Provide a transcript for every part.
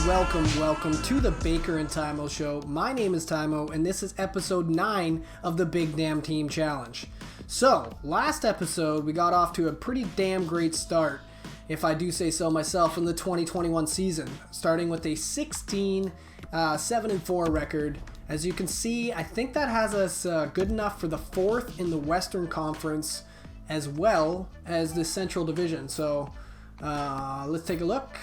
welcome to the Baker and Tymo Show. My name is Tymo, and this is episode 9 of the Big Damn Team Challenge. So, last episode, we got off to a pretty damn great start, if I do say so myself, in the 2021 season, starting with a 7-4 record. As you can see, I think that has us good enough for the 4th in the Western Conference, as well as the Central Division. So, let's take a look.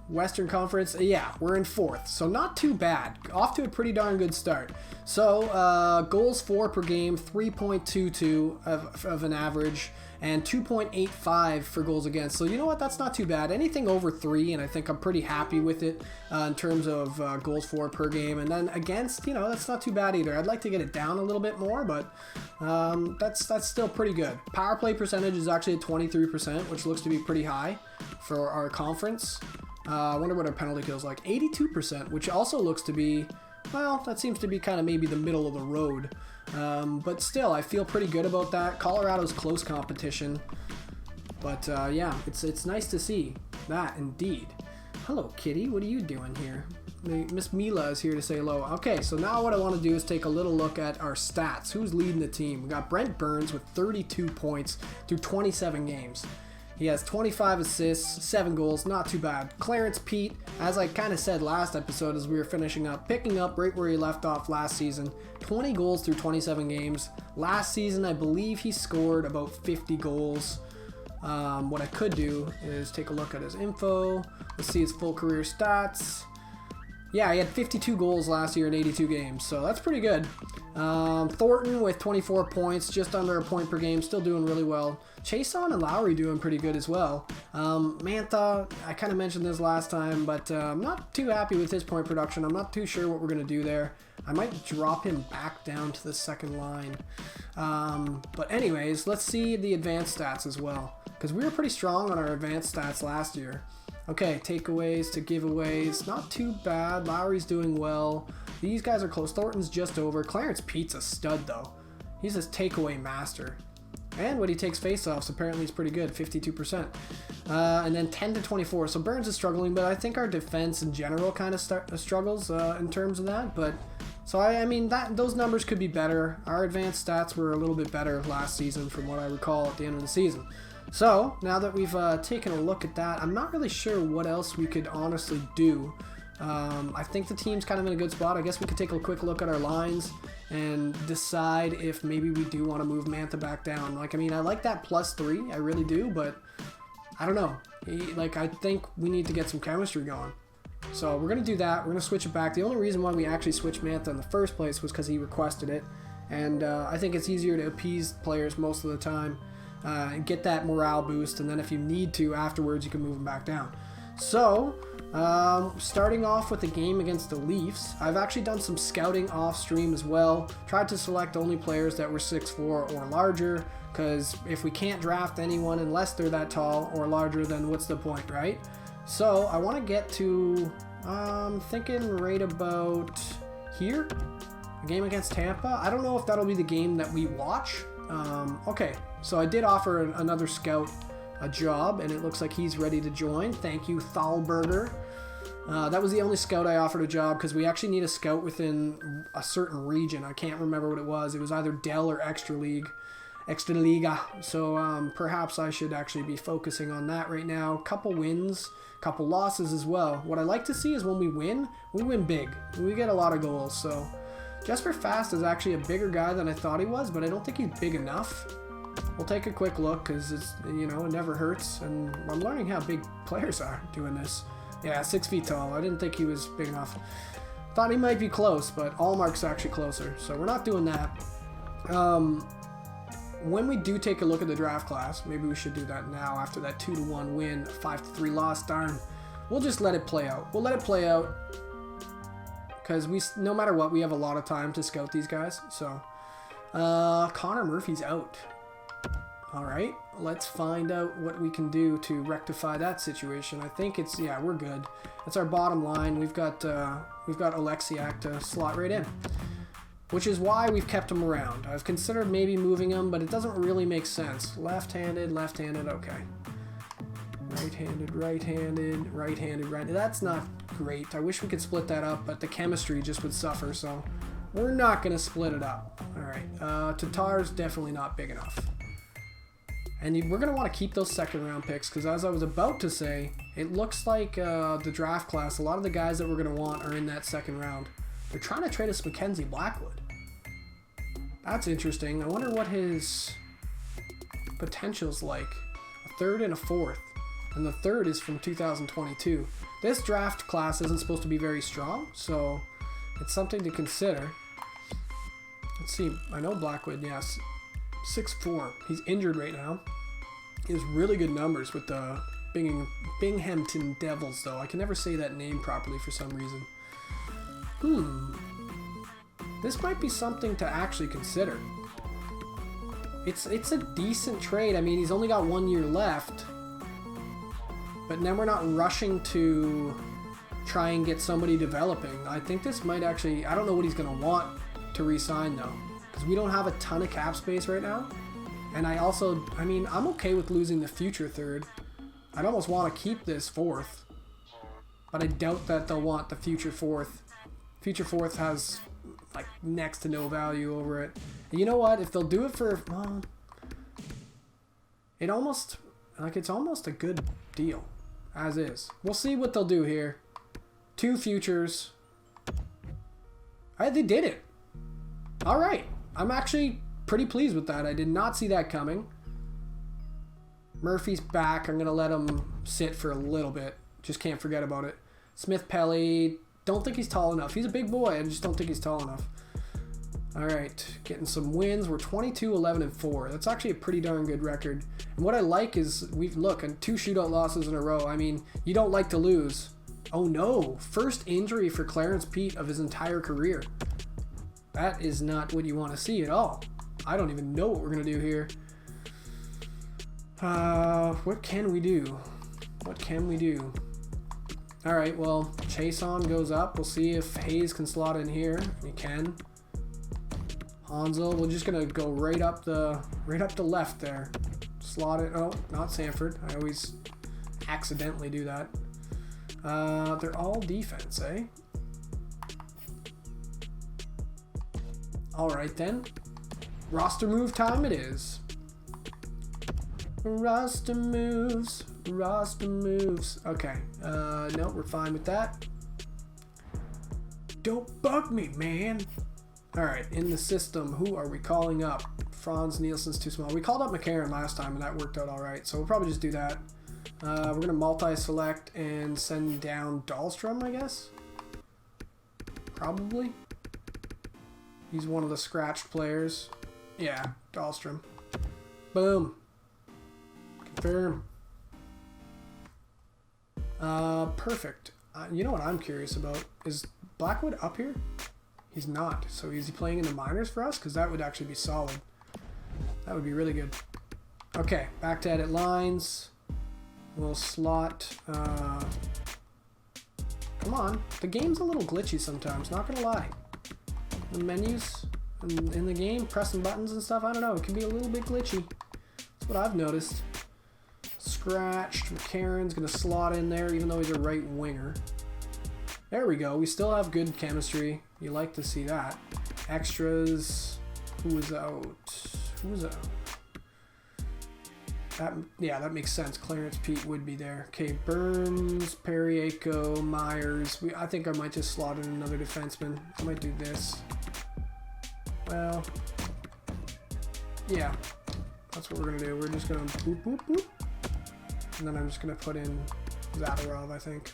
Western Conference, yeah, we're in 4th, so not too bad. Off to a pretty darn good start. So, goals for per game, 3.22 of an average, and 2.85 for goals against. So, you know what, that's not too bad. Anything over 3, and I think I'm pretty happy with it in terms of goals for per game. And then against, you know, that's not too bad either. I'd like to get it down a little bit more, but that's still pretty good. Power play percentage is actually at 23%, which looks to be pretty high for our conference. I wonder what our penalty kill is like. 82%, which also looks to be, well, that seems to be kind of maybe the middle of the road. But still, I feel pretty good about that. Colorado's close competition. But yeah, it's nice to see that indeed. Hello, kitty. What are you doing here? Miss Mila is here to say hello. Okay, so now what I want to do is take a little look at our stats. Who's leading the team? We got Brent Burns with 32 points through 27 games. He has 25 assists, 7 goals, not too bad. Clarence Pete, as I kind of said last episode as we were finishing up, picking up right where he left off last season. 20 goals through 27 games. Last season, I believe he scored about 50 goals. What I could do is take a look at his info. Let's see his full career stats. Yeah, he had 52 goals last year in 82 games, so that's pretty good. Thornton with 24 points, just under a point per game, still doing really well. Chason and Lowry doing pretty good as well. Mantha, I kind of mentioned this last time, but I'm not too happy with his point production. I'm not too sure what we're going to do there. I might drop him back down to the second line. But anyways, let's see the advanced stats as well, because we were pretty strong on our advanced stats last year. Okay, takeaways to giveaways, not too bad. Lowry's doing well. These guys are close. Thornton's just over. Clarence Pete's a stud, though. He's a takeaway master. And when he takes faceoffs, apparently he's pretty good, 52%. And then 10 to 24. So Burns is struggling, but I think our defense in general kind of struggles in terms of that. But so I mean those numbers could be better. Our advanced stats were a little bit better last season, from what I recall at the end of the season. So now that we've taken a look at that, I'm not really sure what else we could honestly do. I think the team's kind of in a good spot. I guess we could take a quick look at our lines and decide if maybe we do want to move Mantha back down. Like, I mean, I like that +3, I really do, but I don't know. I think we need to get some chemistry going. So we're going to do that. We're going to switch it back. The only reason why we actually switched Mantha in the first place was because he requested it. And I think it's easier to appease players most of the time and get that morale boost. And then if you need to afterwards, you can move him back down. So, starting off with the game against the Leafs, I've actually done some scouting off stream as well. Tried to select only players that were 6'4" or larger, because if we can't draft anyone unless they're that tall or larger, then what's the point, right? So I want to get to, thinking right about here, a game against Tampa. I don't know if that'll be the game that we watch. Okay, so I did offer another scout a job, and it looks like he's ready to join. Thank you, Thalberger. That was the only scout I offered a job, because we actually need a scout within a certain region. I can't remember what it was. It was either Dell or Extra Liga. So perhaps I should actually be focusing on that right now. Couple wins, couple losses as well. What I like to see is when we win big. We get a lot of goals. So Jesper Fast is actually a bigger guy than I thought he was, but I don't think he's big enough. We'll take a quick look, because it's, you know, it never hurts, and I'm learning how big players are doing this. Yeah, 6 feet tall. I didn't think he was big enough. Thought he might be close, but Allmark's actually closer, so we're not doing that. When we do take a look at the draft class, maybe we should do that now after that 2-1 win, 5-3 loss. Darn, we'll just let it play out. We'll let it play out, because no matter what, we have a lot of time to scout these guys. So Connor Murphy's out. All right, let's find out what we can do to rectify that situation. I think it's, yeah, we're good. That's our bottom line. We've got Alexiak to slot right in, which is why we've kept him around. I've considered maybe moving him, but it doesn't really make sense. Left-handed, okay. Right-handed, right-handed, right-handed, right. That's not great. I wish we could split that up, but the chemistry just would suffer, so we're not going to split it up. All right. Tatar's definitely not big enough. And we're going to want to keep those second-round picks, because as I was about to say, it looks like the draft class, a lot of the guys that we're going to want are in that second round. They're trying to trade us Mackenzie Blackwood. That's interesting. I wonder what his potential's like. A third and a fourth. And the third is from 2022. This draft class isn't supposed to be very strong, so it's something to consider. Let's see. I know Blackwood, yes. 6'4". He's injured right now. He has really good numbers with the Binghamton Devils, though. I can never say that name properly for some reason. This might be something to actually consider. It's a decent trade. I mean, he's only got 1 year left. But then we're not rushing to try and get somebody developing. I think this might actually... I don't know what he's going to want to re-sign, though. Because we don't have a ton of cap space right now. And I also... I mean, I'm okay with losing the future third. I'd almost want to keep this fourth. But I doubt that they'll want the future fourth. Future fourth has, like, next to no value over it. And you know what? If they'll do it for... Well, it almost... Like, it's almost a good deal. As is. We'll see what they'll do here. 2 futures. They did it. All right. I'm actually pretty pleased with that. I did not see that coming. Murphy's back. I'm going to let him sit for a little bit. Just can't forget about it. Smith Pelly. Don't think he's tall enough. He's a big boy. I just don't think he's tall enough. All right. Getting some wins. We're 22, 11, and 4. That's actually a pretty darn good record. And what I like is, look, 2 shootout losses in a row. I mean, you don't like to lose. Oh no. First injury for Clarence Pete of his entire career. That is not what you want to see at all. I don't even know what we're going to do here. What can we do? What can we do? All right, well, Chason goes up. We'll see if Hayes can slot in here. He can. Hansel, we're just gonna go right up the left there. Slot it. Oh, not Sanford. I always accidentally do that. They're all defense, eh? All right then. Roster move time it is. Roster moves. Roster moves. Okay. No, we're fine with that. Don't bug me, man. All right, in the system, who are we calling up? Franz Nielsen's too small. We called up McCarron last time, and that worked out all right. So we'll probably just do that. We're going to multi-select and send down Dahlstrom, I guess. Probably. He's one of the scratched players. Yeah, Dahlstrom. Boom. Confirm. Perfect. You know what I'm curious about? Is Blackwood up here? He's not. So is he playing in the minors for us? Because that would actually be solid. That would be really good. Okay, back to edit lines. We'll slot... come on. The game's a little glitchy sometimes, not gonna lie. The menus in the game, pressing buttons and stuff, I don't know. It can be a little bit glitchy. That's what I've noticed. Scratched. McCarron's going to slot in there, even though he's a right winger. There we go. We still have good chemistry. You like to see that. Extras. Who is out? Who's out? Yeah, that makes sense. Clarence Pete would be there. Okay, Burns, Periaco, Myers. I think I might just slot in another defenseman. I might do this. Well, yeah. That's what we're going to do. We're just going to boop, boop, boop. And then I'm just going to put in Zadorov, I think.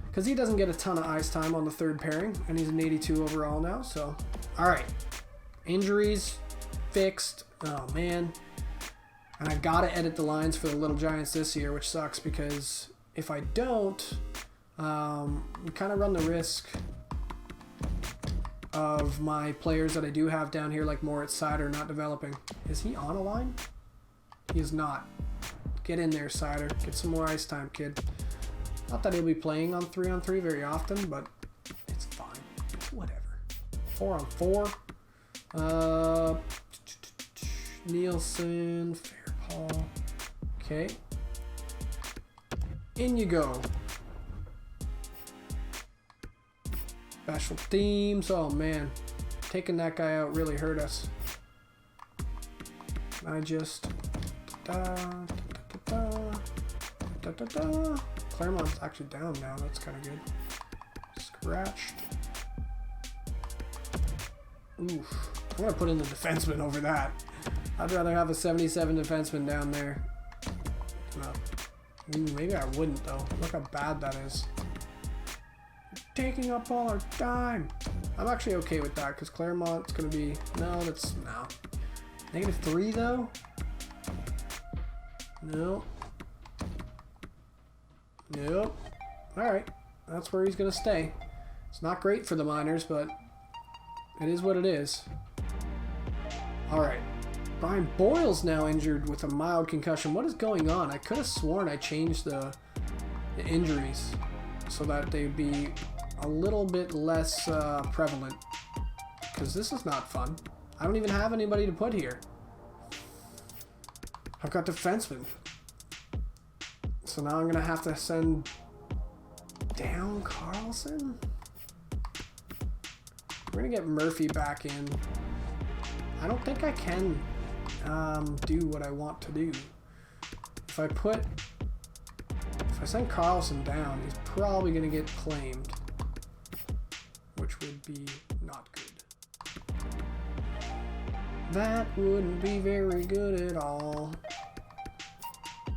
Because he doesn't get a ton of ice time on the third pairing, and he's an 82 overall now, so. All right. Injuries fixed. Oh, man. And I've got to edit the lines for the Little Giants this year, which sucks because if I don't, we kind of run the risk of my players that I do have down here, like Moritz Seider, not developing. Is he on a line? He is not. Get in there, Seider. Get some more ice time, kid. Not that he'll be playing on 3-on-3 very often, but it's fine. It's whatever. 4-on-4. Nielsen, Fairpaul. Okay. In you go. Special teams. Oh man, taking that guy out really hurt us. I just Claremont's actually down now. That's kind of good. Scratched. Oof. I'm gonna put in the defenseman over that. I'd rather have a 77 defenseman down there. No. Maybe I wouldn't though. Look how bad that is. Taking up all our time. I'm actually okay with that because Claremont's gonna be no. -3 though. No. Nope. All right, that's where he's gonna stay. It's not great for the Miners, but it is what it is. All right. Brian Boyle's now injured with a mild concussion. What is going on? I could have sworn I changed the injuries so that they'd be a little bit less prevalent. Because this is not fun. I don't even have anybody to put here. I've got defensemen. So now I'm going to have to send down Carlson. We're going to get Murphy back in. I don't think I can do what I want to do. If I send Carlson down, he's probably going to get claimed, which would be not good. That wouldn't be very good at all.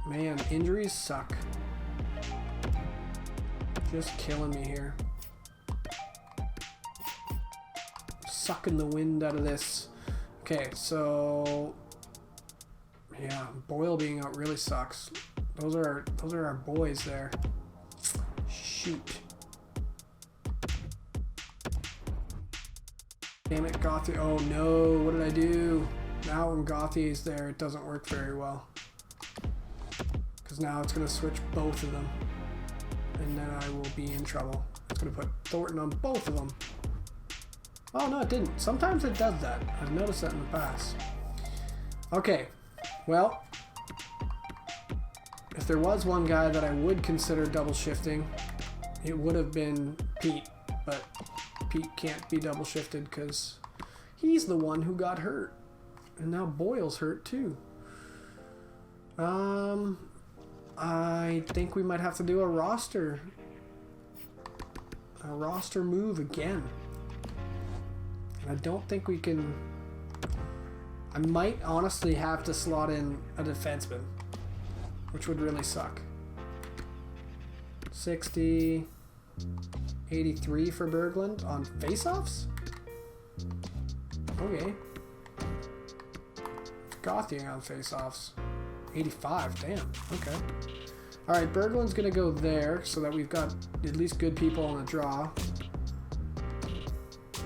Man, injuries suck. Just killing me here. Sucking the wind out of this. Okay, so yeah, Boyle being out really sucks. Those are our boys there. Shoot. Damn it, Gauthier. Oh no, what did I do? Now when Gauthier's there, it doesn't work very well. Because now it's going to switch both of them. And then I will be in trouble. It's going to put Thornton on both of them. Oh no, it didn't. Sometimes it does that. I've noticed that in the past. Okay, well, if there was one guy that I would consider double shifting, it would have been Pete. But Pete can't be double shifted because he's the one who got hurt. And now Boyle's hurt too. I think we might have to do a roster move again. And I don't think we can. I might honestly have to slot in a defenseman, which would really suck. 60, 83 for Berglund on faceoffs? Okay. Gauthier on faceoffs. 85, damn, okay. Alright, Berglund's gonna go there so that we've got at least good people on the draw.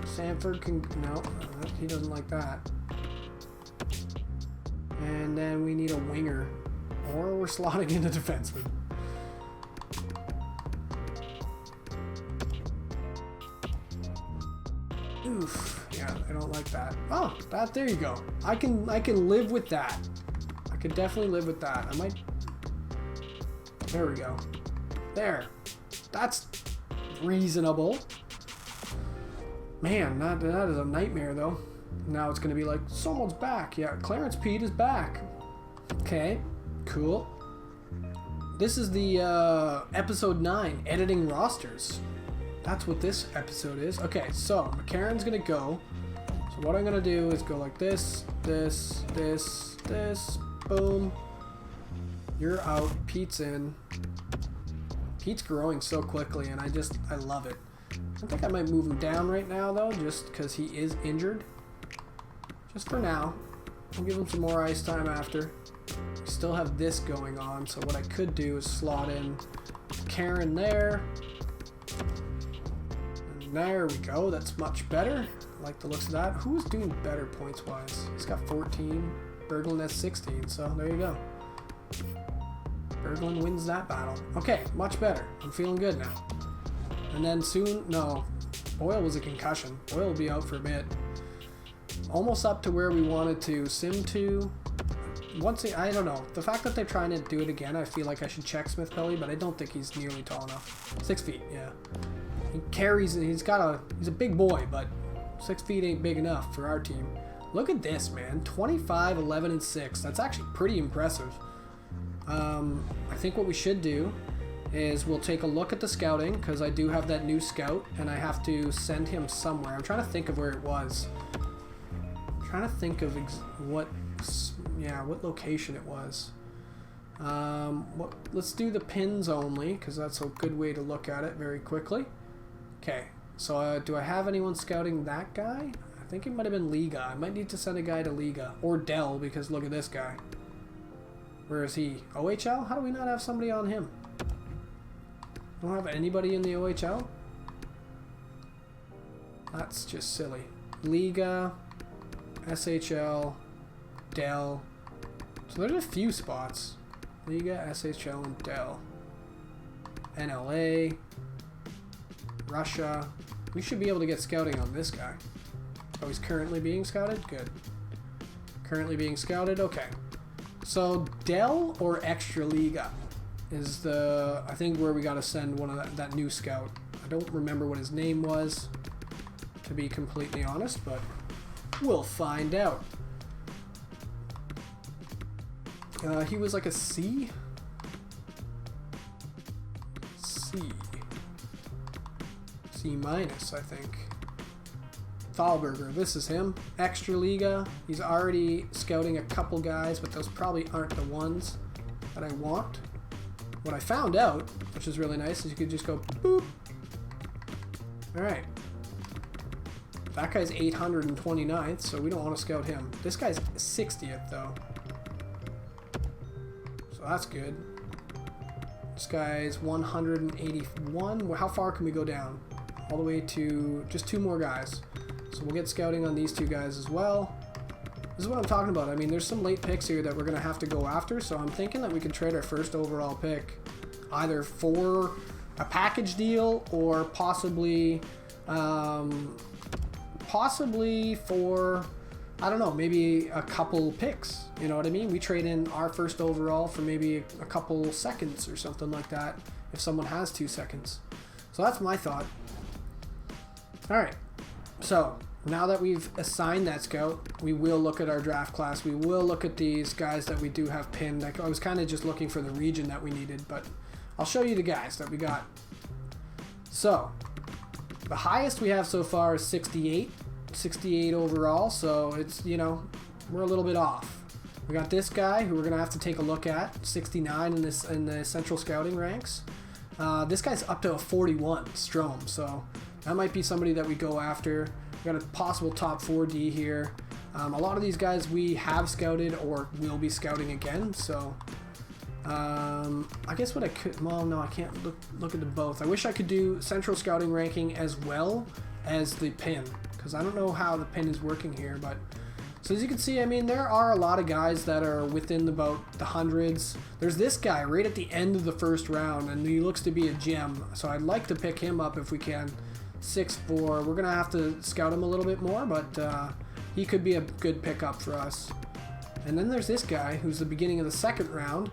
Sanford can, no, he doesn't like that. And then we need a winger. Or we're slotting in a defenseman. Oof, yeah, I don't like that. Oh, there you go. I can live with that. I could definitely live with that. I might, there we go. There. That's reasonable. Man, that is a nightmare though. Now it's gonna be like, someone's back. Yeah, Clarence Pete is back. Okay, cool. This is the episode 9, editing rosters. That's what this episode is. Okay, so McCarron's gonna go. So what I'm gonna do is go like this, this, this, this, boom. You're out, Pete's in. Pete's growing so quickly and I love it. I think I might move him down right now though, just because he is injured. Just for now. I'll give him some more ice time after. We still have this going on, so what I could do is slot in Karen there. And there we go, that's much better. I like the looks of that. Who's doing better points-wise? He's got 14, Berglund has 16, so there you go. Berglund wins that battle. Okay, much better. I'm feeling good now. And then soon, no, Boyle was a concussion. Boyle will be out for a bit. Almost up to where we wanted to. Sim 2, I don't know. The fact that they're trying to do it again, I feel like I should check Smith Pelly, but I don't think he's nearly tall enough. 6 feet, yeah. He carries, he's a big boy, but 6 feet ain't big enough for our team. Look at this, man. 25, 11, and 6. That's actually pretty impressive. I think what we should do is we'll take a look at the scouting, because I do have that new scout, and I have to send him somewhere. I'm trying to think of where it was. I'm trying to think of what location it was. Let's do the pins only, because that's a good way to look at it very quickly. Okay, so do I have anyone scouting that guy? I think it might have been Liga. I might need to send a guy to Liga. Or Dell, because look at this guy. Where is he? OHL? How do we not have somebody on him? I don't have anybody in the OHL? That's just silly. Liga, SHL, Dell. So there's a few spots. Liga, SHL, and Dell. NLA. Russia. We should be able to get scouting on this guy. Oh, he's currently being scouted? Good. Currently being scouted? Okay. So, Dell or Extra Liga is I think where we got to send one of that new scout. I don't remember what his name was, to be completely honest, but we'll find out. He was like a C? C minus, I think. Thalberger, this is him. Extra Liga. He's already scouting a couple guys, but those probably aren't the ones that I want. What I found out, which is really nice, is you could just go boop. Alright. That guy's 829th, so we don't want to scout him. This guy's 60th, though. So that's good. This guy's 181. How far can we go down? All the way to just 2 more guys. So we'll get scouting on these 2 guys as well. This is what I'm talking about. I mean, there's some late picks here that we're going to have to go after, so I'm thinking that we can trade our first overall pick either for a package deal or possibly for, I don't know, maybe a couple picks. You know what I mean? We trade in our first overall for maybe a couple seconds or something like that if someone has 2 seconds. So that's my thought. All right. So, now that we've assigned that scout, we will look at our draft class. We will look at these guys that we do have pinned. I was kind of just looking for the region that we needed, but I'll show you the guys that we got. So, the highest we have so far is 68. 68 overall, so it's, you know, we're a little bit off. We got this guy who we're going to have to take a look at, 69 in the central scouting ranks. This guy's up to a 41, Strom, so that might be somebody that we go after. We got a possible top 4D here. A lot of these guys we have scouted or will be scouting again, so I guess what I could, well, no, I can't look at the both. I wish I could do central scouting ranking as well as the pin, because I don't know how the pin is working here, but so as you can see, I mean, there are a lot of guys that are within about the hundreds. There's this guy right at the end of the first round, and he looks to be a gem, so I'd like to pick him up if we can. 6'4". We're going to have to scout him a little bit more, but he could be a good pickup for us. And then there's this guy who's the beginning of the second round.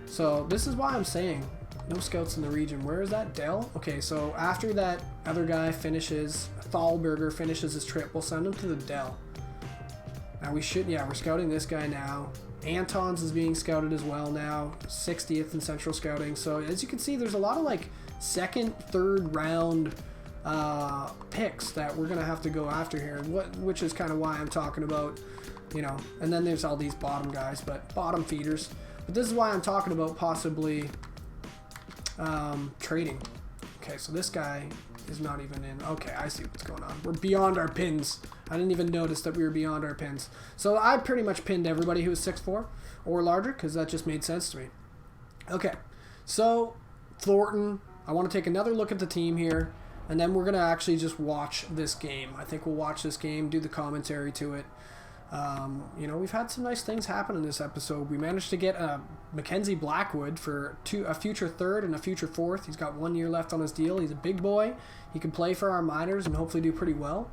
So this is why I'm saying no scouts in the region. Where is that? Dell? Okay, so after that other guy finishes, Thalberger finishes his trip, we'll send him to the Dell. Now we should, yeah, we're scouting this guy now. Anton's is being scouted as well now, 60th in central scouting. So as you can see, there's a lot of like second, third round picks that we're gonna have to go after here, which is kind of why I'm talking about, you know. And then there's all these bottom guys, but bottom feeders. But this is why I'm talking about possibly trading. Okay, so this guy is not even in. Okay, I see what's going on. We're beyond our pins. I didn't even notice that we were beyond our pins. So I pretty much pinned everybody who was 6'4" or larger, because that just made sense to me. Okay, so Thornton, I want to take another look at the team here, and then we're going to actually just watch this game. I think we'll watch this game, do the commentary to it. You know, we've had some nice things happen in this episode. We managed to get Mackenzie Blackwood for a future third and a future fourth. He's got 1 year left on his deal. He's a big boy. He can play for our minors and hopefully do pretty well.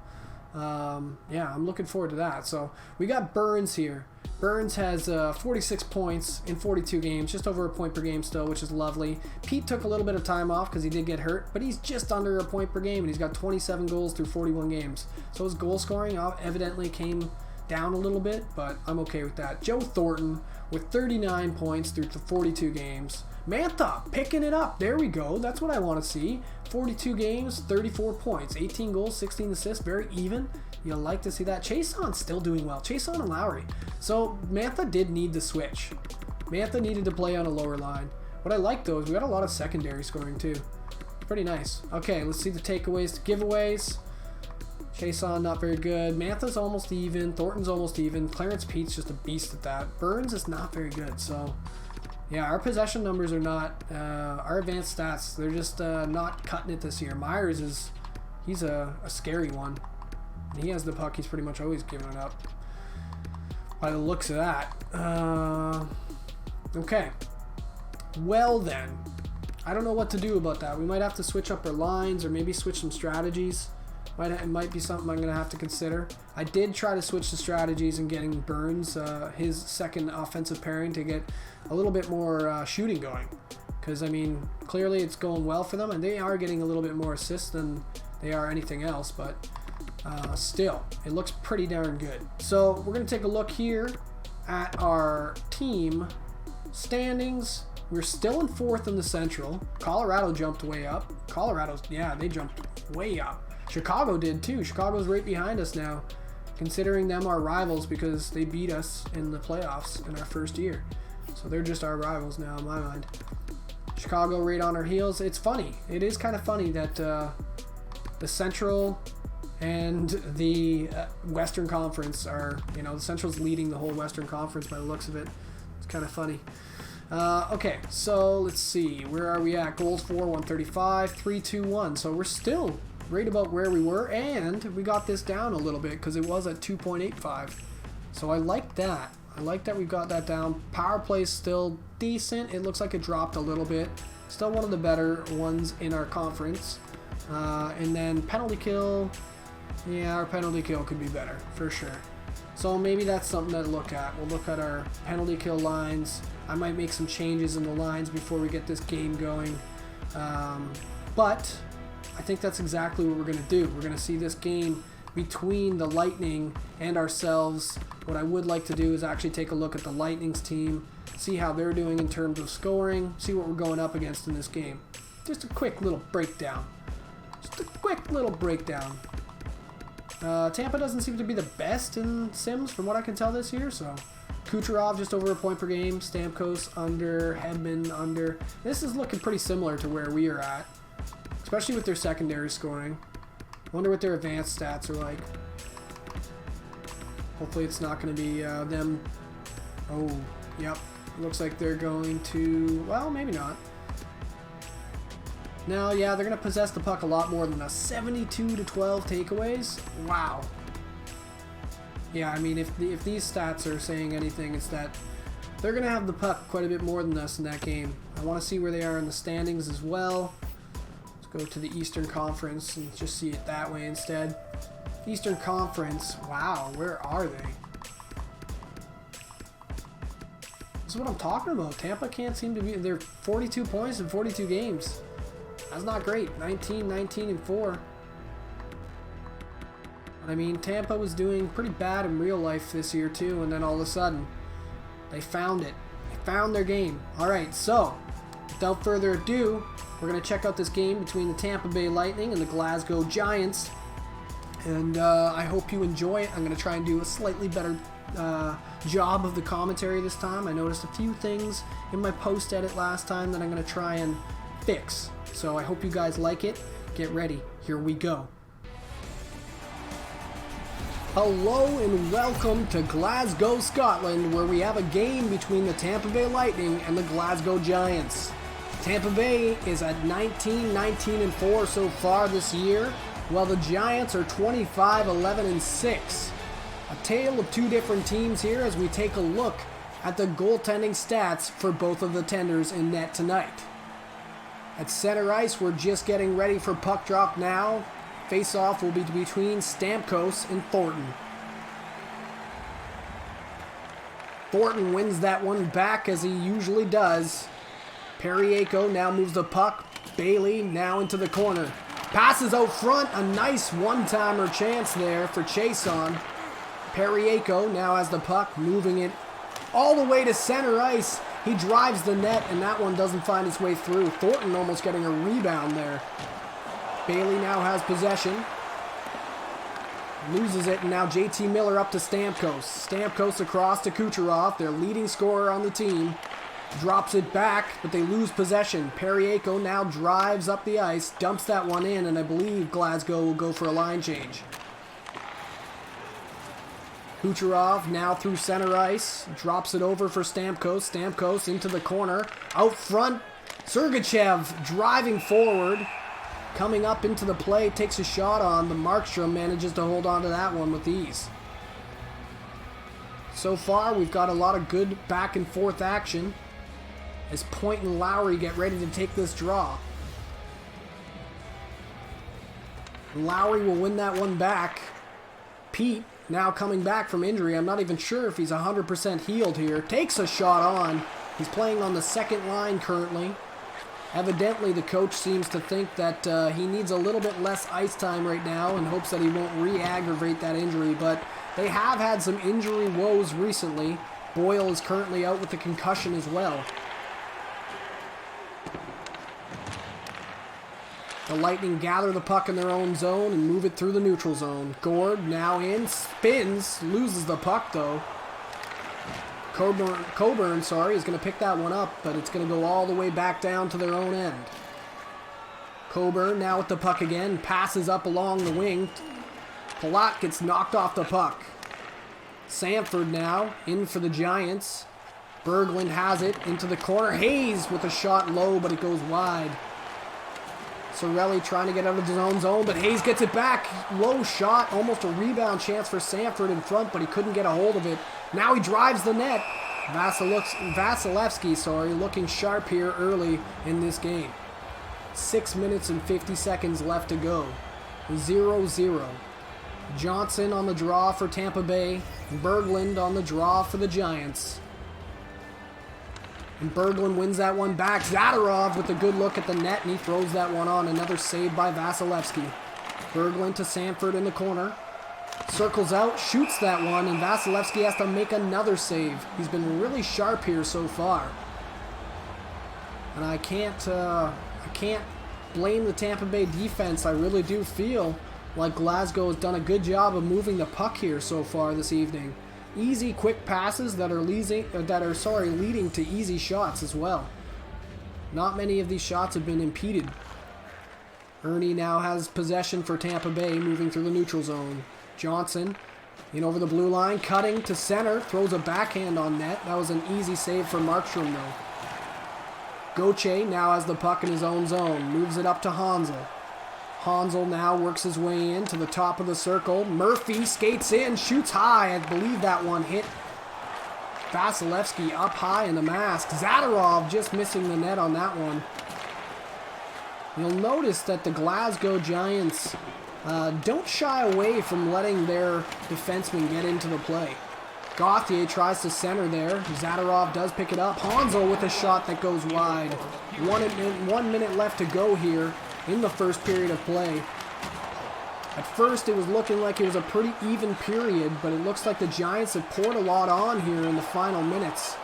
Yeah, I'm looking forward to that. So we got Burns here. Burns has 46 points in 42 games, just over a point per game still, which is lovely. Pete took a little bit of time off because he did get hurt, but he's just under a point per game, and he's got 27 goals through 41 games. So his goal scoring evidently came down a little bit, but I'm okay with that. Joe Thornton with 39 points through 42 games. Mantha picking it up. There we go. That's what I want to see. 42 games, 34 points, 18 goals, 16 assists, very even. You'll like to see that. Chason still doing well. Chason and Lowry. So Mantha did need the switch. Mantha needed to play on a lower line. What I like though is we got a lot of secondary scoring too. Pretty nice. Okay, let's see the takeaways, giveaways. Chason not very good. Mantha's almost even. Thornton's almost even. Clarence Pete's just a beast at that. Burns is not very good. So yeah, our possession numbers are not, our advanced stats, they're just not cutting it this year. Myers he's a scary one. When he has the puck, he's pretty much always giving it up. By the looks of that. Okay. Well then, I don't know what to do about that. We might have to switch up our lines or maybe switch some strategies. It might be something I'm going to have to consider. I did try to switch the strategies and getting Burns, his second offensive pairing, to get a little bit more shooting going. Because, I mean, clearly it's going well for them, and they are getting a little bit more assists than they are anything else, but still, it looks pretty darn good. So we're going to take a look here at our team standings. We're still in 4th in the Central. Colorado jumped way up. They jumped way up. Chicago did too. Chicago's right behind us now, considering them our rivals because they beat us in the playoffs in our first year. So they're just our rivals now in my mind. Chicago right on our heels. It's funny. It is kind of funny that the Central and the Western Conference are, the Central's leading the whole Western Conference by the looks of it. It's kind of funny. Okay, so let's see. Where are we at? Goals for 135, 3-2-1. So we're still right about where we were, and we got this down a little bit because it was at 2.85. So I like that. I like that we've got that down. Power play's still decent. It looks like it dropped a little bit. Still one of the better ones in our conference. And then penalty kill. Yeah, our penalty kill could be better, for sure. So maybe that's something to look at. We'll look at our penalty kill lines. I might make some changes in the lines before we get this game going. But I think that's exactly what we're going to do. We're going to see this game between the Lightning and ourselves. What I would like to do is actually take a look at the Lightning's team, see how they're doing in terms of scoring, see what we're going up against in this game. Just a quick little breakdown. Tampa doesn't seem to be the best in Sims from what I can tell this year, so Kucherov just over a point per game, Stamkos under, Hedman under. This is looking pretty similar to where we are at, especially with their secondary scoring. Wonder what their advanced stats are like. Hopefully it's not going to be them. Oh, yep. Looks like they're going to, well, maybe not. No, yeah, they're going to possess the puck a lot more than us. 72-12 takeaways? Wow. Yeah, I mean, if these stats are saying anything, it's that they're going to have the puck quite a bit more than us in that game. I want to see where they are in the standings as well. Let's go to the Eastern Conference and just see it that way instead. Eastern Conference, wow, where are they? This is what I'm talking about. Tampa can't seem to be, they're 42 points in 42 games. That's not great. 19-4. I mean, Tampa was doing pretty bad in real life this year too, and then all of a sudden, they found it. They found their game. Alright, so, without further ado, we're going to check out this game between the Tampa Bay Lightning and the Glasgow Giants. And I hope you enjoy it. I'm going to try and do a slightly better job of the commentary this time. I noticed a few things in my post edit last time that I'm going to try and fix. So I hope you guys like it. Get ready. Here we go. Hello and welcome to Glasgow, Scotland, where we have a game between the Tampa Bay Lightning and the Glasgow Giants. Tampa Bay is at 19-4 so far this year, while the Giants are 25-11-6. A tale of two different teams here as we take a look at the goaltending stats for both of the tenders in net tonight. At center ice, we're just getting ready for puck drop now. Face-off will be between Stamkos and Thornton. Thornton wins that one back as he usually does. Periaco now moves the puck. Bailey now into the corner. Passes out front. A nice one-timer chance there for Chason. Periaco now has the puck, moving it all the way to center ice. He drives the net, and that one doesn't find its way through. Thornton almost getting a rebound there. Bailey now has possession. Loses it, and now JT Miller up to Stamkos. Stamkos across to Kucherov, their leading scorer on the team. Drops it back, but they lose possession. Periaco now drives up the ice, dumps that one in, and I believe Glasgow will go for a line change. Kucherov now through center ice, drops it over for Stamkos. Stamkos into the corner. Out front, Sergachev driving forward. Coming up into the play, takes a shot on, but Markstrom manages to hold on to that one with ease. So far, we've got a lot of good back and forth action as Point and Lowry get ready to take this draw. Lowry will win that one back. Pete, now coming back from injury, I'm not even sure if he's 100% healed here, takes a shot on. He's playing on the second line currently. Evidently, the coach seems to think that he needs a little bit less ice time right now and hopes that he won't re-aggravate that injury, but they have had some injury woes recently. Boyle is currently out with a concussion as well. The Lightning gather the puck in their own zone and move it through the neutral zone. Gord now in, spins, loses the puck though. Coburn, is going to pick that one up, but it's going to go all the way back down to their own end. Coburn now with the puck again, passes up along the wing. Palat gets knocked off the puck. Sanford now in for the Giants. Berglund has it into the corner. Hayes with a shot low, but it goes wide. Sorelli trying to get out of his own zone, but Hayes gets it back. Low shot, almost a rebound chance for Sanford in front, but he couldn't get a hold of it. Now he drives the net. Vasilevsky, looking sharp here early in this game. 6 minutes and 50 seconds left to go. 0-0. Johnson on the draw for Tampa Bay. Berglund on the draw for the Giants. And Berglund wins that one back. Zadorov with a good look at the net, and he throws that one on. Another save by Vasilevsky. Berglund to Sanford in the corner. Circles out, shoots that one, and Vasilevsky has to make another save. He's been really sharp here so far. And I can't blame the Tampa Bay defense. I really do feel like Glasgow has done a good job of moving the puck here so far this evening. Easy, quick passes that are leading to easy shots as well. Not many of these shots have been impeded. Ernie now has possession for Tampa Bay, moving through the neutral zone. Johnson in over the blue line, cutting to center, throws a backhand on net. That was an easy save for Markstrom though. Gauthier now has the puck in his own zone, moves it up to Hansel. Hansel now works his way in to the top of the circle. Murphy skates in, shoots high. I believe that one hit Vasilevsky up high in the mask. Zadorov just missing the net on that one. You'll notice that the Glasgow Giants don't shy away from letting their defensemen get into the play. Gauthier tries to center there. Zadorov does pick it up. Hansel with a shot that goes wide. 1 minute left to go here in the first period of play. At first it was looking like it was a pretty even period, but it looks like the Giants have poured a lot on here in the final minutes.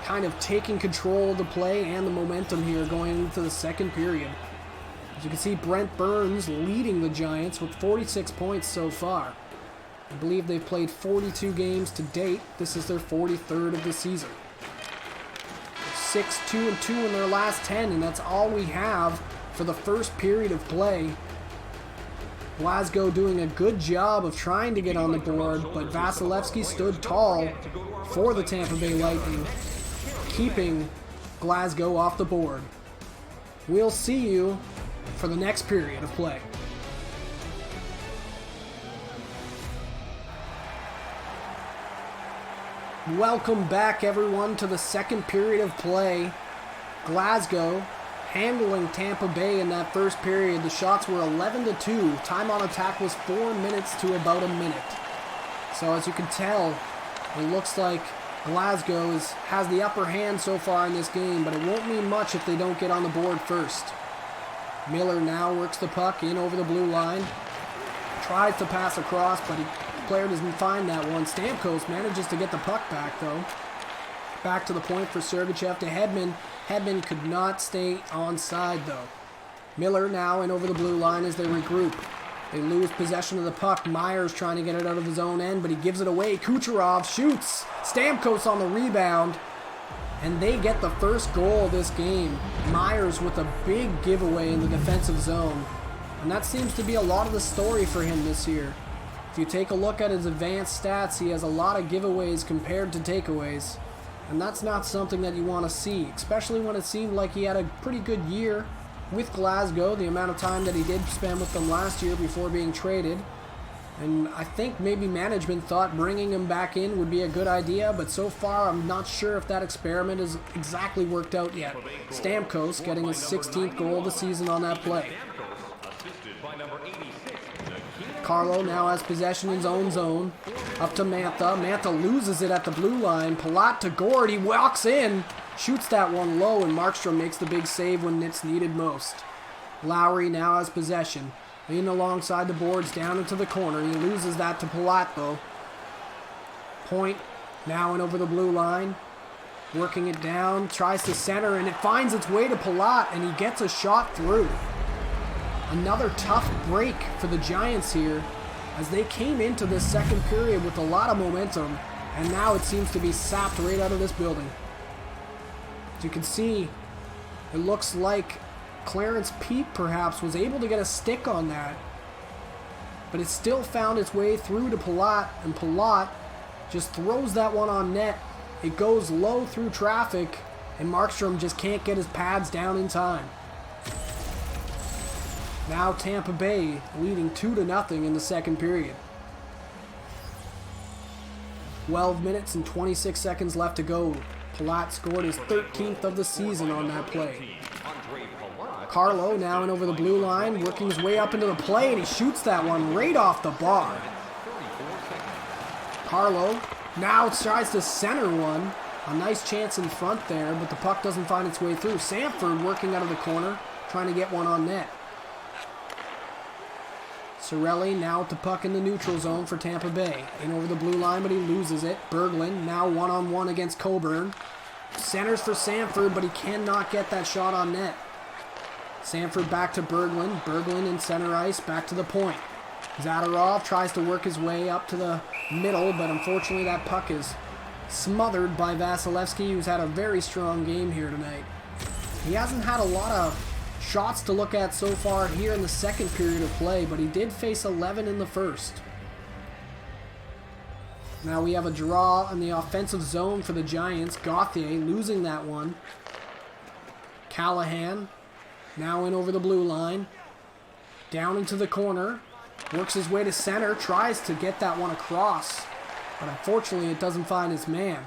Kind of taking control of the play and the momentum here going into the second period. As you can see, Brent Burns leading the Giants with 46 points so far. I believe they've played 42 games to date. This is their 43rd of the season. 6-2-2 in their last 10, and that's all we have for the first period of play. Glasgow doing a good job of trying to get on the board, but Vasilevsky stood tall for the Tampa Bay Lightning, keeping Glasgow off the board. We'll see you for the next period of play. Welcome back, everyone, to the second period of play. Glasgow handling Tampa Bay in that first period. The shots were 11-2. Time on attack was 4 minutes to about a minute. So as you can tell, it looks like Glasgow has the upper hand so far in this game, but it won't mean much if they don't get on the board first. Miller now works the puck in over the blue line. Tries to pass across, but the player doesn't find that one. Stamkos manages to get the puck back, though. Back to the point for Sergachev to Hedman. Hedman could not stay onside, though. Miller now in over the blue line as they regroup. They lose possession of the puck. Myers trying to get it out of his own end, but he gives it away. Kucherov shoots. Stamkos on the rebound. And they get the first goal of this game. Myers with a big giveaway in the defensive zone. And that seems to be a lot of the story for him this year. If you take a look at his advanced stats, he has a lot of giveaways compared to takeaways. And that's not something that you want to see, especially when it seemed like he had a pretty good year with Glasgow, the amount of time that he did spend with them last year before being traded. And I think maybe management thought bringing him back in would be a good idea, but so far I'm not sure if that experiment has exactly worked out yet. Stamkos getting his 16th goal of the season on that play. Carlo now has possession in his own zone. Up to Mantha. Mantha loses it at the blue line. Palat to Gord. He walks in. Shoots that one low, and Markstrom makes the big save when it's needed most. Lowry now has possession. In alongside the boards, down into the corner. He loses that to Palat, though. Point now in over the blue line. Working it down. Tries to center, and it finds its way to Palat, and he gets a shot through. Another tough break for the Giants here as they came into this second period with a lot of momentum, and now it seems to be sapped right out of this building. As you can see, it looks like Clarence Pete perhaps was able to get a stick on that, but it still found its way through to Palat, and Palat just throws that one on net. It goes low through traffic, and Markstrom just can't get his pads down in time. Now Tampa Bay leading 2-0 in the second period. 12 minutes and 26 seconds left to go. Palat scored his 13th of the season on that play. Carlo now in over the blue line, working his way up into the play, and he shoots that one right off the bar. Carlo now tries to center one. A nice chance in front there, but the puck doesn't find its way through. Sanford working out of the corner, trying to get one on net. Cirelli now with the puck in the neutral zone for Tampa Bay. In over the blue line, but he loses it. Berglund now one-on-one against Coburn. Centers for Sanford, but he cannot get that shot on net. Sanford back to Berglund. Berglund in center ice, back to the point. Zadorov tries to work his way up to the middle, but unfortunately that puck is smothered by Vasilevsky, who's had a very strong game here tonight. He hasn't had a lot of shots to look at so far here in the second period of play, but he did face 11 in the first. Now we have a draw in the offensive zone for the Giants. Gauthier losing that one. Callahan now in over the blue line. Down into the corner. Works his way to center. Tries to get that one across. But unfortunately it doesn't find its man.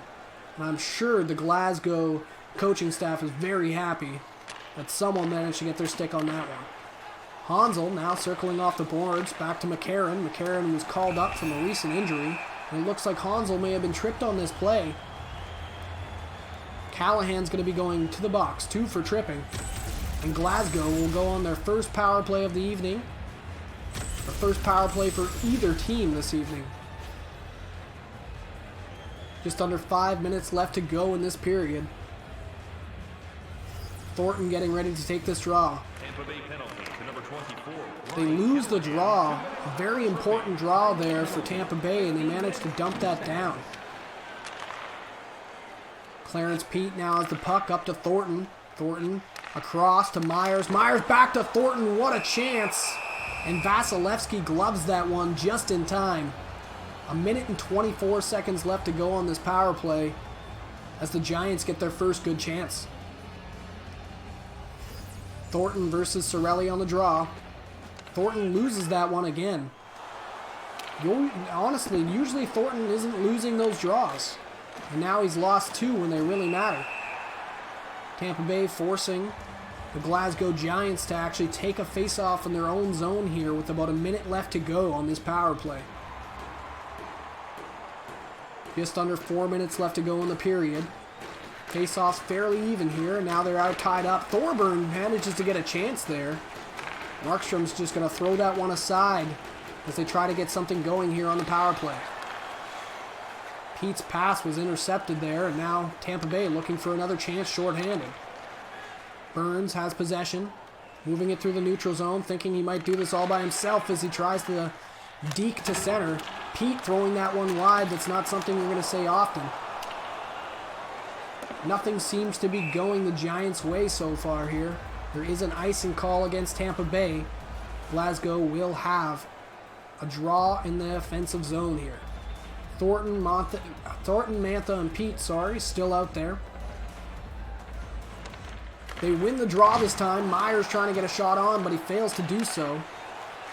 And I'm sure the Glasgow coaching staff is very happy that someone managed to get their stick on that one. Hansel now circling off the boards. Back to McCarron. McCarron was called up from a recent injury. And it looks like Hansel may have been tripped on this play. Callahan's going to be going to the box. 2 for tripping. And Glasgow will go on their first power play of the evening. The first power play for either team this evening. Just under 5 minutes left to go in this period. Thornton getting ready to take this draw. They lose the draw. A very important draw there for Tampa Bay, and they managed to dump that down. Clarence Pete now has the puck up to Thornton. Thornton across to Myers. Myers back to Thornton. What a chance. And Vasilevsky gloves that one just in time. 1 minute and 24 seconds left to go on this power play as the Giants get their first good chance. Thornton versus Cirelli on the draw. Thornton loses that one again. Honestly, usually Thornton isn't losing those draws. And now he's lost 2 when they really matter. Tampa Bay forcing the Glasgow Giants to actually take a face-off in their own zone here with about a minute left to go on this power play. Just under 4 minutes left to go in the period. Face-off's fairly even here, and now they're out tied up. Thorburn manages to get a chance there. Markstrom's just going to throw that one aside as they try to get something going here on the power play. Pete's pass was intercepted there, and now Tampa Bay looking for another chance shorthanded. Burns has possession, moving it through the neutral zone, thinking he might do this all by himself as he tries to deke to center. Pete throwing that one wide. That's not something you're going to say often. Nothing seems to be going the Giants' way so far here. There is an icing call against Tampa Bay. Glasgow will have a draw in the offensive zone here. Thornton, Mantha, and Pete, still out there. They win the draw this time. Myers trying to get a shot on, but he fails to do so,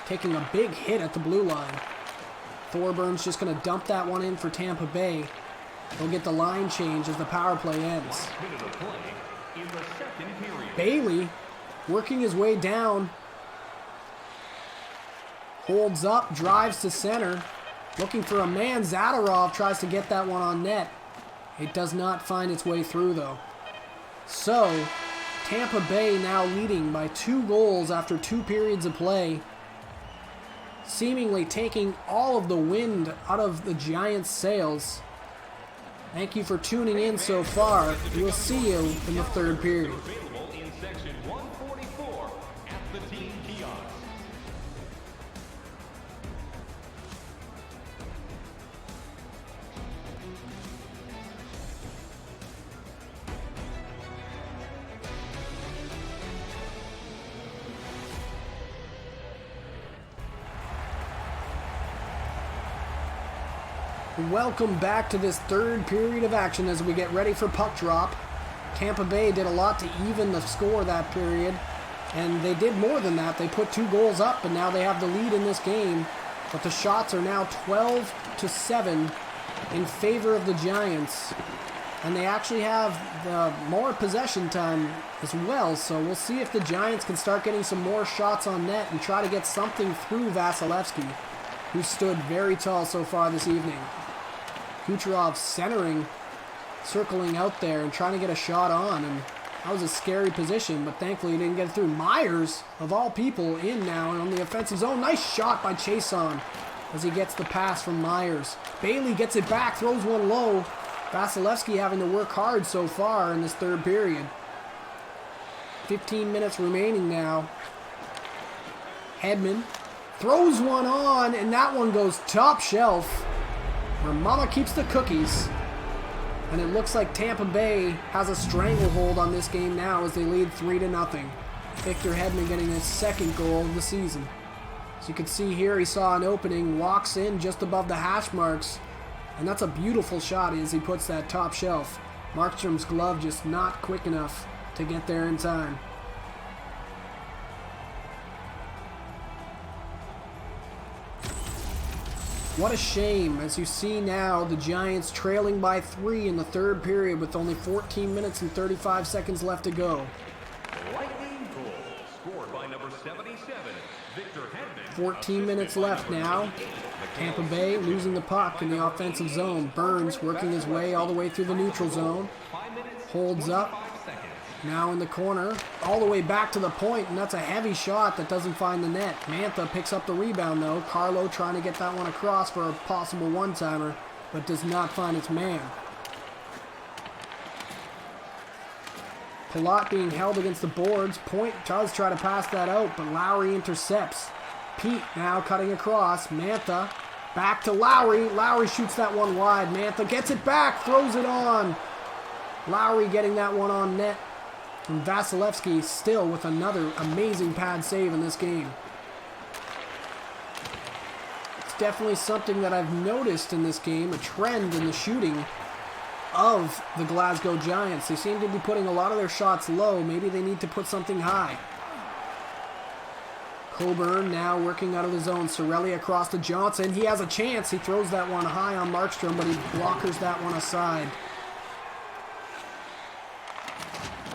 taking a big hit at the blue line. Thorburn's just going to dump that one in for Tampa Bay. They'll get the line change as the power play ends. Bailey working his way down. Holds up, drives to center. Looking for a man. Zadorov tries to get that one on net. It does not find its way through though. So, Tampa Bay now leading by 2 goals after 2 periods of play. Seemingly taking all of the wind out of the Giants' sails. Thank you for tuning in so far. We'll see you in the 3rd period. Welcome back to this 3rd period of action as we get ready for puck drop. Tampa Bay did a lot to even the score that period, and they did more than that. They put 2 goals up, and now they have the lead in this game. But the shots are now 12-7 in favor of the Giants, and they actually have the more possession time as well. So we'll see if the Giants can start getting some more shots on net and try to get something through Vasilevsky, who stood very tall so far this evening. Kucherov centering, circling out there and trying to get a shot on, and that was a scary position, but thankfully he didn't get it through. Myers, of all people, in now on the offensive zone. Nice shot by Chason as he gets the pass from Myers. Bailey gets it back, throws one low. Vasilevsky having to work hard so far in this 3rd period. 15 minutes remaining now. Hedman throws one on, and that one goes top shelf, where Mama keeps the cookies. And it looks like Tampa Bay has a stranglehold on this game now as they lead 3-0. Victor Hedman getting his 2nd goal of the season. As you can see here, he saw an opening, walks in just above the hash marks, and that's a beautiful shot as he puts that top shelf. Markstrom's glove just not quick enough to get there in time. What a shame, as you see now, the Giants trailing by 3 in the 3rd period with only 14 minutes and 35 seconds left to go. Lightning goal, scored by number 77, Victor Hedman. 14 minutes left now. Tampa Bay losing the puck in the offensive zone. Burns working his way all the way through the neutral zone. Holds up. Now in the corner, all the way back to the point, and that's a heavy shot that doesn't find the net. Mantha picks up the rebound though. Carlo trying to get that one across for a possible one-timer, but does not find its man. Palat being held against the boards. Point does try to pass that out, but Lowry intercepts. Pete now cutting across. Mantha back to Lowry. Lowry shoots that one wide. Mantha gets it back, throws it on. Lowry getting that one on net. And Vasilevsky still with another amazing pad save in this game. It's definitely something that I've noticed in this game, a trend in the shooting of the Glasgow Giants. They seem to be putting a lot of their shots low. Maybe they need to put something high. Coburn now working out of the zone. Sorelli across to Johnson. He has a chance. He throws that one high on Markstrom, but he blockers that one aside.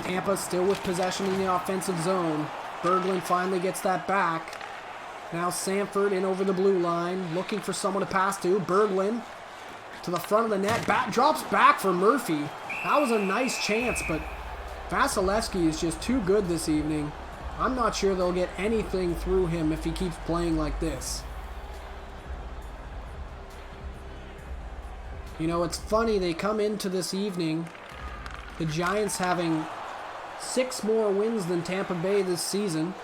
Tampa still with possession in the offensive zone. Berglund finally gets that back. Now Sanford in over the blue line, looking for someone to pass to. Berglund to the front of the net. Drops back for Murphy. That was a nice chance, but Vasilevsky is just too good this evening. I'm not sure they'll get anything through him if he keeps playing like this. You know, it's funny, they come into this evening, the Giants having 6 more wins than Tampa Bay this season,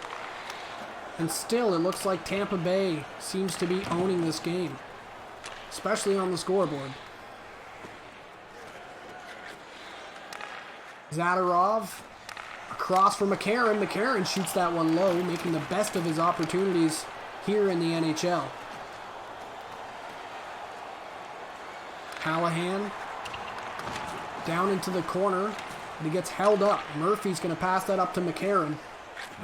and still it looks like Tampa Bay seems to be owning this game, especially on the scoreboard. Zadorov across for McCarron. McCarron shoots that one low, making the best of his opportunities here in the NHL. Callahan down into the corner, and he gets held up. Murphy's going to pass that up to McCarron.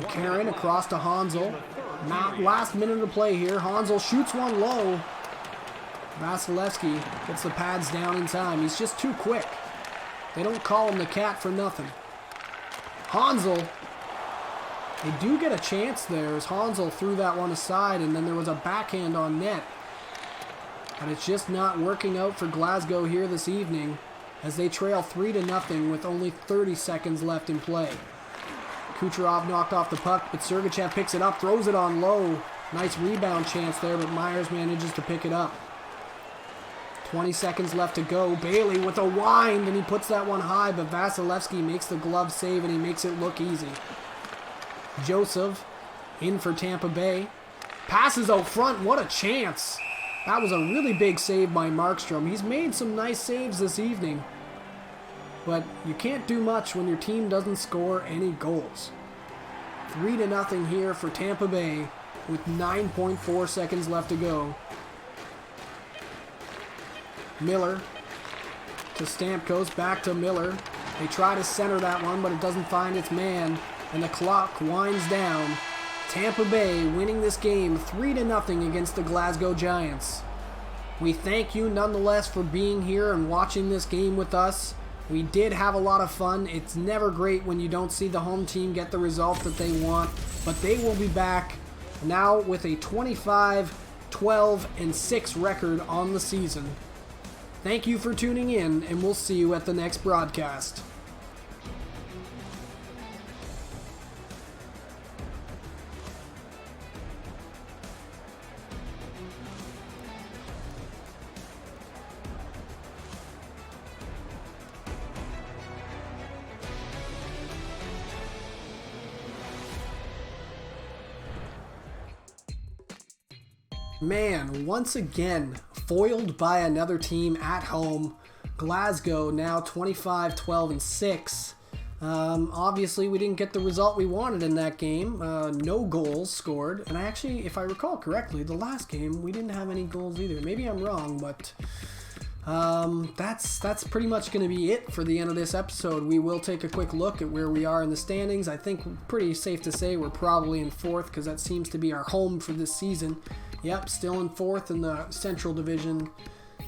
McCarron across to Hansel. Last minute of play here. Hansel shoots one low. Vasilevsky gets the pads down in time. He's just too quick. They don't call him the cat for nothing. Hansel, they do get a chance there as Hansel threw that one aside, and then there was a backhand on net. But it's just not working out for Glasgow here this evening as they trail 3-0 with only 30 seconds left in play. Kucherov knocked off the puck, but Sergachev picks it up, throws it on low. Nice rebound chance there, but Myers manages to pick it up. 20 seconds left to go. Bailey with a wind, and he puts that one high, but Vasilevsky makes the glove save, and he makes it look easy. Joseph in for Tampa Bay. Passes out front. What a chance. That was a really big save by Markstrom. He's made some nice saves this evening, but you can't do much when your team doesn't score any goals. 3-0 here for Tampa Bay with 9.4 seconds left to go. Miller to Stamkos, back to Miller. They try to center that one, but it doesn't find its man, and the clock winds down. Tampa Bay winning this game 3-0 against the Glasgow Giants. We thank you nonetheless for being here and watching this game with us. We did have a lot of fun. It's never great when you don't see the home team get the result that they want, but they will be back now with a 25-12-6 record on the season. Thank you for tuning in, and we'll see you at the next broadcast. Man, once again, foiled by another team at home. Glasgow now 25-12-6. Obviously, we didn't get the result we wanted in that game. No goals scored. And actually, if I recall correctly, the last game, we didn't have any goals either. Maybe I'm wrong, but that's pretty much going to be it for the end of this episode. We will take a quick look at where we are in the standings. I think pretty safe to say we're probably in 4th because that seems to be our home for this season. Yep, still in 4th in the Central Division.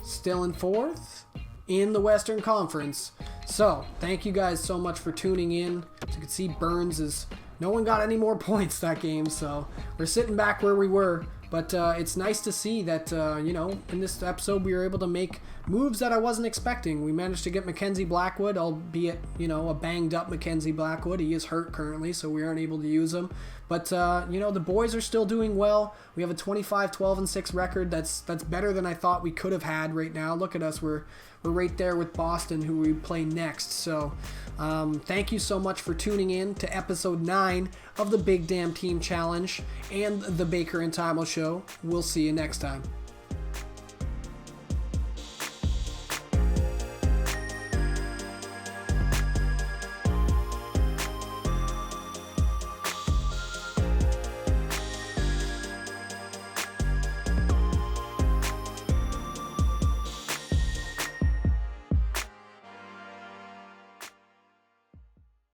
Still in 4th in the Western Conference. So, thank you guys so much for tuning in. As you can see, Burns is... No one got any more points that game, so we're sitting back where we were. But it's nice to see that, in this episode we were able to make moves that I wasn't expecting. We managed to get Mackenzie Blackwood, albeit, a banged-up Mackenzie Blackwood. He is hurt currently, so we aren't able to use him. But, the boys are still doing well. We have a 25-12-6 record. That's better than I thought we could have had right now. Look at us. We're right there with Boston, who we play next. So, thank you so much for tuning in to episode 9 of the Big Damn Team Challenge and the Baker and Tymo Show. We'll see you next time.